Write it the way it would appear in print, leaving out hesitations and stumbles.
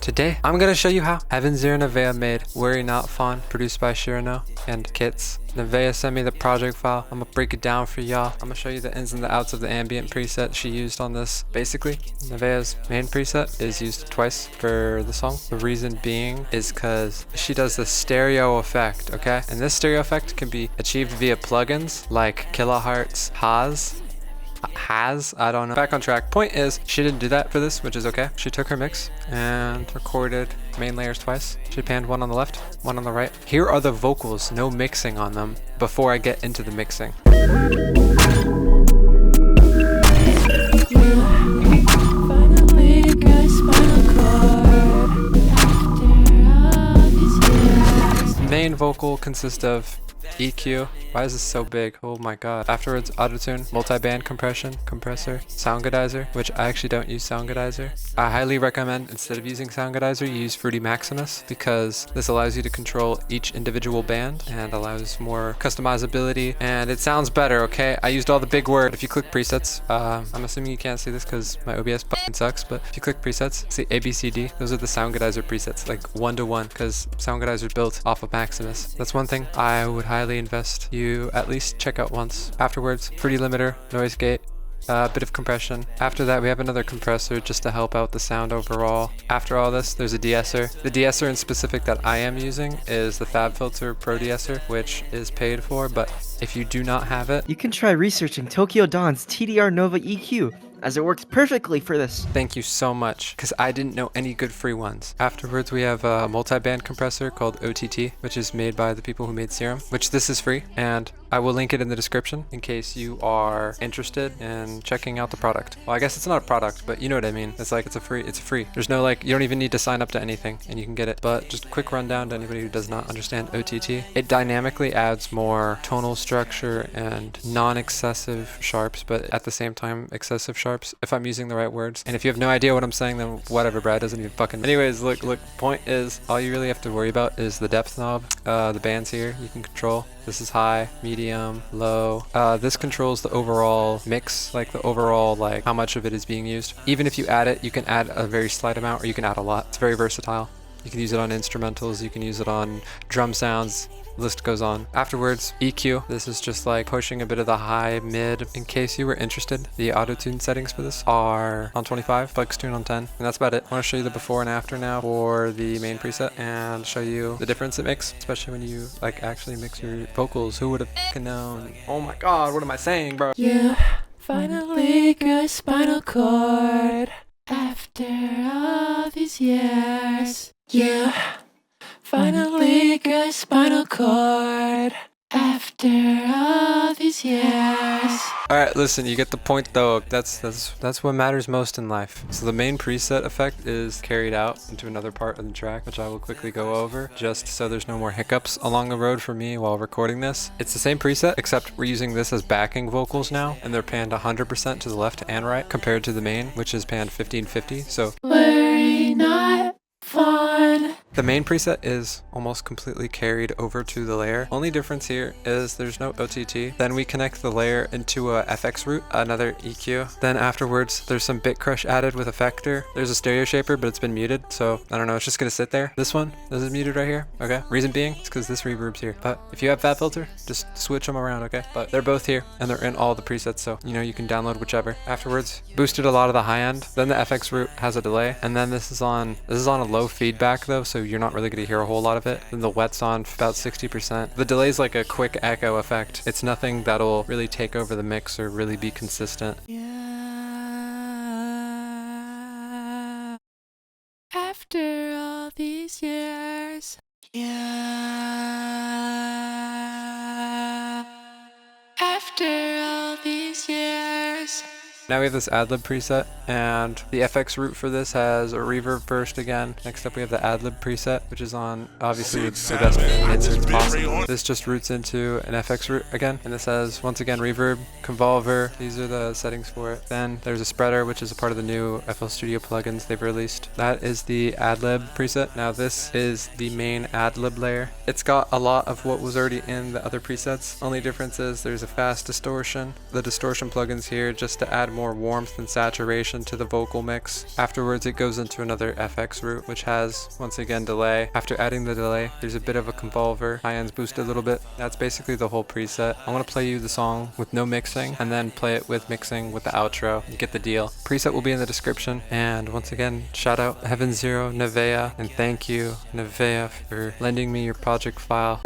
Today, I'm gonna show you how Heavn0nevaeh made Worry Not Fawn, produced by Shirano and Kits. Nevaeh sent me the project file. I'm gonna break it down for y'all. I'm gonna show you the ins and the outs of the ambient preset she used on this. Basically, Nevaeh's main preset is used twice for the song. The reason being is because she does the stereo effect, okay? And this stereo effect can be achieved via plugins like Kilohearts I don't know. Back on track. Point is, she didn't do that for this, which is okay. She took her mix and recorded main layers twice. She panned one on the left, one on the right. Here are the vocals, no mixing on them, before I get into the mixing. Main vocal consists of EQ. Why is this so big? Oh my god. Afterwards, autotune, multi-band compression, compressor, Soundgoodizer, which I actually don't use Soundgoodizer. I highly recommend instead of using Soundgoodizer, you use Fruity Maximus because this allows you to control each individual band and allows more customizability and it sounds better, okay? I used all the big words. If you click presets, I'm assuming you can't see this because my OBS button sucks, but if you click presets, see A, B, C, D, those are the Soundgoodizer presets, like 1-to-1 because Soundgoodizer is built off of Maximus. That's one thing I would highly invest you at least check out once. Afterwards, Fruity Limiter, Noise Gate, a bit of compression. After that, we have another compressor just to help out the sound overall. After all this, there's a de-esser. The de-esser in specific that I am using is the FabFilter Pro de-esser, which is paid for, but if you do not have it, you can try researching Tokyo Dawn's TDR Nova EQ, as it works perfectly for this. Thank you so much, because I didn't know any good free ones. Afterwards, we have a multi-band compressor called OTT, which is made by the people who made Serum, which this is free, and I will link it in the description in case you are interested in checking out the product. Well, I guess it's not a product, but you know what I mean. It's like, it's free. There's no like, you don't even need to sign up to anything and you can get it. But just a quick rundown to anybody who does not understand OTT. It dynamically adds more tonal structure and non-excessive sharps, but at the same time, excessive sharps, if I'm using the right words. And if you have no idea what I'm saying, then whatever, Brad doesn't even fucking... Anyways, look, point is, all you really have to worry about is the depth knob. The bands here, you can control. This is high, medium, low. This controls the overall mix, like the overall, like how much of it is being used. Even if you add it, you can add a very slight amount or you can add a lot. It's very versatile. You can use it on instrumentals, you can use it on drum sounds, the list goes on. Afterwards, EQ. This is just like pushing a bit of the high, mid. In case you were interested, the auto-tune settings for this are on 25, flex tune on 10, and that's about it. I want to show you the before and after now for the main preset and show you the difference it makes, especially when you like actually mix your vocals. Who would have fucking known? Oh my god, what am I saying, bro? You finally got spinal cord after all these years. You finally got spinal cord after all these years. Alright, listen, you get the point though. That's what matters most in life. So the main preset effect is carried out into another part of the track, which I will quickly go over, just so there's no more hiccups along the road for me while recording this. It's the same preset, except we're using this as backing vocals now, and they're panned 100% to the left and right, compared to the main, which is panned 15-50, so... Worry not Fawn. The main preset is almost completely carried over to the layer. Only difference here is there's no OTT. Then we connect the layer into a FX root, another EQ. Then afterwards, there's some bit crush added with effector. There's a stereo shaper, but it's been muted. So I don't know, it's just gonna sit there. This is muted right here, okay? Reason being, it's because this reverb's here. But if you have FabFilter, just switch them around, okay? But they're both here and they're in all the presets. So, you know, you can download whichever. Afterwards, boosted a lot of the high end. Then the FX root has a delay. And then this is on a low feedback though, so you're not really going to hear a whole lot of it. Then the wet's on about 60%. The delay's like a quick echo effect. It's nothing that'll really take over the mix or really be consistent. Yeah. After all these years. Yeah. After all these years. Now we have this Adlib preset, and the FX root for this has a reverb burst again. Next up we have the Adlib preset, which is on obviously the best inserts possible. This just roots into an FX root again, and this has once again reverb, convolver. These are the settings for it. Then there's a spreader, which is a part of the new FL Studio plugins they've released. That is the Adlib preset. Now this is the main Adlib layer. It's got a lot of what was already in the other presets. Only difference is there's a fast distortion. The distortion plugins here just to add more more warmth and saturation to the vocal mix. Afterwards, it goes into another FX route, which has, once again, delay. After adding the delay, there's a bit of a convolver, high ends boost a little bit. That's basically the whole preset. I want to play you the song with no mixing, and then play it with mixing with the outro. You get the deal. Preset will be in the description, and once again, shout out Heavn0nevaeh, and thank you, Nevaeh, for lending me your project file.